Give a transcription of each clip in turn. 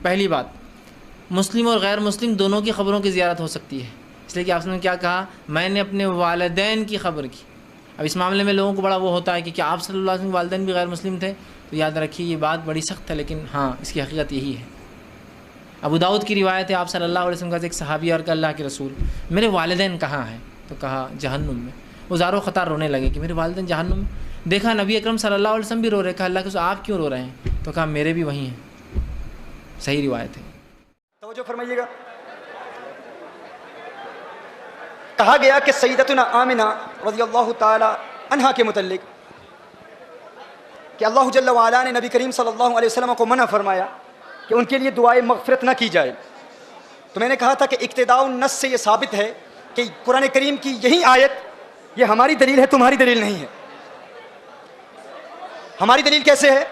پہلی بات، مسلم اور غیر مسلم دونوں کی قبروں کی زیارت ہو سکتی ہے، اس لیے کہ آپ نے کیا کہا، میں نے اپنے والدین کی قبر کی۔ اب اس معاملے میں لوگوں کو بڑا وہ ہوتا ہے کہ کیا آپ صلی اللہ علیہ وسلم کے والدین بھی غیر مسلم تھے؟ تو یاد رکھیے یہ بات بڑی سخت ہے، لیکن ہاں اس کی حقیقت یہی ہے۔ ابو داؤد کی روایت ہے، آپ صلی اللہ علیہ وسلم کا ایک صحابی اور کہ اللہ کے رسول میرے والدین کہاں ہیں؟ تو کہا جہنم میں۔ وہ زاروں خطار رونے لگے کہ میرے والدین جہنم میں۔ دیکھا نبی اکرم صلی اللہ علیہ وسلم بھی رو رہے، کہا اللہ کے رسول آپ کیوں رو رہے ہیں؟ تو کہا میرے بھی وہی ہیں۔ صحیح روایت ہے۔ توجہ فرمائیے گا، کہا گیا کہ سیدتنا آمنہ رضی اللہ تعالی عنہا کے متعلق کہ اللہ جل وعلا نے نبی کریم صلی اللہ علیہ وسلم کو منع فرمایا کہ ان کے لیے دعائے مغفرت نہ کی جائے۔ تو میں نے کہا تھا کہ اقتداء النص سے یہ ثابت ہے کہ قرآن کریم کی یہی آیت یہ ہماری دلیل ہے، تمہاری دلیل نہیں ہے۔ ہماری دلیل کیسے ہے؟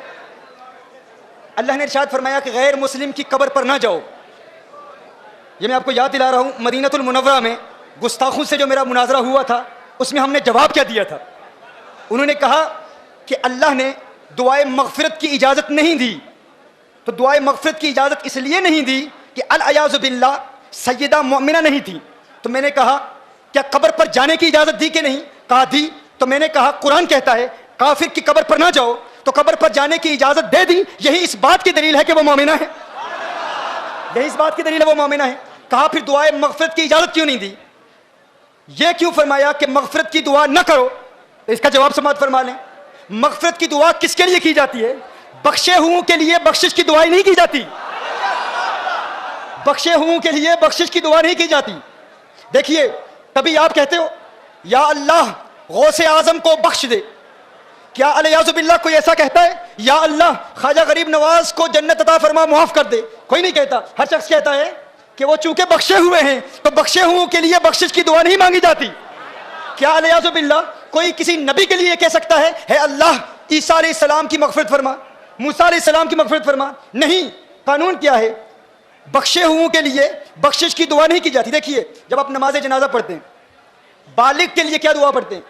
اللہ نے ارشاد فرمایا کہ غیر مسلم کی قبر پر نہ جاؤ۔ یہ میں آپ کو یاد دلا رہا ہوں، مدینہ المنورہ میں گستاخوں سے جو میرا مناظرہ ہوا تھا اس میں ہم نے جواب کیا دیا تھا؟ انہوں نے کہا کہ اللہ نے دعائے مغفرت کی اجازت نہیں دی۔ تو دعائے مغفرت کی اجازت اس لیے نہیں دی کہ العیاذ باللہ سیدہ مومنہ نہیں تھی۔ تو میں نے کہا کیا قبر پر جانے کی اجازت دی کہ نہیں؟ کہا دی۔ تو میں نے کہا قرآن کہتا ہے کافر کی قبر پر نہ جاؤ، تو قبر پر جانے کی اجازت دے دی، یہی اس بات کی دلیل ہے کہ وہ مومنہ ہے، یہی اس بات کی دلیل ہے وہ مومنہ ہے۔ کہا پھر دعائے مغفرت کی اجازت کیوں نہیں دی؟ یہ کیوں فرمایا کہ مغفرت کی دعا نہ کرو؟ اس کا جواب سماعت فرما لیں۔ مغفرت کی دعا کس کے لیے کی جاتی ہے؟ بخشے ہوں کے لیے بخشش کی دعائیں نہیں کی جاتی، بخشے ہوں کے لیے بخشش کی دعا نہیں کی جاتی۔ دیکھیے کبھی آپ کہتے ہو یا اللہ غوث اعظم کو بخش دے، کیا الیاذ باللہ کوئی ایسا کہتا ہے یا اللہ خواجہ غریب نواز کو جنت عطا فرما معاف کر دے؟ کوئی نہیں کہتا۔ ہر شخص کہتا ہے کہ وہ چونکہ بخشے ہوئے ہیں تو بخشے ہوں کے لیے بخشش کی دعا نہیں مانگی جاتی۔ کیا الیاذ باللہ کوئی کسی نبی کے لیے کہہ سکتا ہے اے اللہ عیسیٰ علیہ السلام کی مغفرت فرما، موسیٰ علیہ السلام کی مغفرت فرما؟ نہیں۔ قانون کیا ہے؟ بخشے ہوں کے لیے بخشش کی دعا نہیں کی جاتی۔ دیکھیے جب آپ نماز جنازہ پڑھتے ہیں، بالغ کے لیے کیا دعا پڑھتے ہیں؟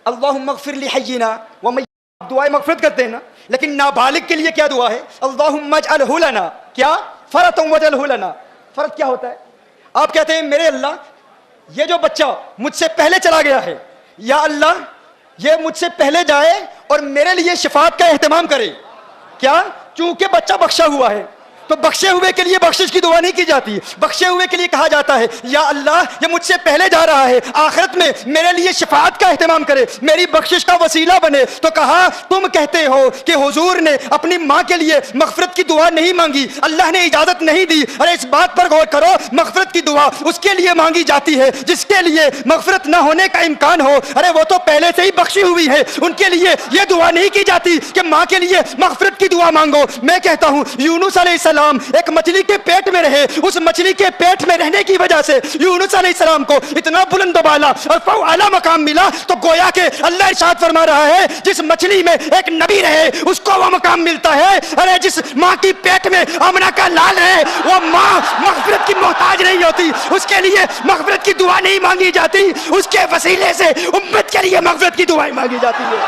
اللہم اغفر لحینا ومیتنا، دعائے مغفرت کرتے ہیں نا۔ لیکن نابالغ کے لیے کیا دعا ہے؟ اللہم اجعلہ لنا، کیا؟ فرطا واجعلہ لنا۔ فرض کیا ہوتا ہے؟ آپ کہتے ہیں میرے اللہ یہ جو بچہ مجھ سے پہلے چلا گیا ہے، یا اللہ یہ مجھ سے پہلے جائے اور میرے لیے شفاعت کا اہتمام کرے۔ کیا؟ چونکہ بچہ بخشا ہوا ہے تو بخشے ہوئے کے لیے بخشش کی دعا نہیں کی جاتی، بخشے ہوئے کے لیے کہا جاتا ہے یا اللہ یہ مجھ سے پہلے جا رہا ہے، آخرت میں میرے لیے شفاعت کا اہتمام کرے، میری بخشش کا وسیلہ بنے۔ تو کہا تم کہتے ہو کہ حضور نے اپنی ماں کے لیے مغفرت کی دعا نہیں مانگی، اللہ نے اجازت نہیں دی۔ ارے اس بات پر غور کرو، مغفرت کی دعا اس کے لیے مانگی جاتی ہے جس کے لیے مغفرت نہ ہونے کا امکان ہو۔ ارے وہ تو پہلے سے ہی بخشی ہوئی ہے، ان کے لیے یہ دعا نہیں کی جاتی کہ ماں کے لیے مغفرت کی دعا مانگو۔ میں کہتا ہوں یونس علیہ السلام ایک مچھلی کے پیٹ میں رہے، اس مچھلی کے پیٹ میں رہنے کی وجہ سے یونس علیہ السلام کو اتنا بلند و بالا اور فوق مقام ملا۔ تو گویا کہ اللہ ارشاد فرما رہا ہے جس مچھلی میں ایک نبی رہے اس کو وہ مقام ملتا ہے۔ ارے جس ماں کی پیٹ میں آمنہ کا لال ہے وہ ماں مغفرت کی محتاج نہیں ہوتی، اس کے لیے مغفرت کی دعا نہیں مانگی جاتی، اس کے وسیلے سے امت کے لیے مغفرت کی دعائیں مانگی جاتی ہے۔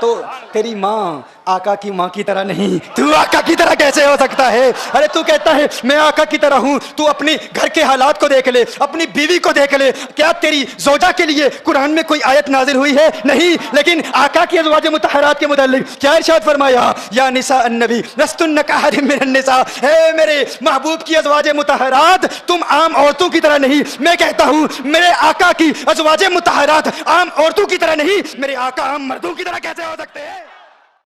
تو تیری ماں آقا کی ماں کی طرح نہیں، تو آقا کی طرح کیسے ہو سکتا ہے؟ ارے تو کہتا ہے میں آقا کی طرح ہوں، تو اپنی گھر کے حالات کو دیکھ لے، اپنی بیوی کو دیکھ لے۔ کیا تیری زوجہ کے لیے قرآن میں کوئی آیت نازل ہوئی ہے؟ نہیں۔ لیکن آقا کی ازواج مطہرات کے متعلق کیا ارشاد فرمایا؟ یا نساء النبی لستن کاحد من النساء، اے میرے محبوب کی ازواج مطہرات تم عام عورتوں کی طرح نہیں۔ میں کہتا ہوں میرے آقا کی ازواج مطہرات عام عورتوں کی طرح نہیں، میرے آقا عام مردوں کی طرح کیسے ہو سکتے ہیں؟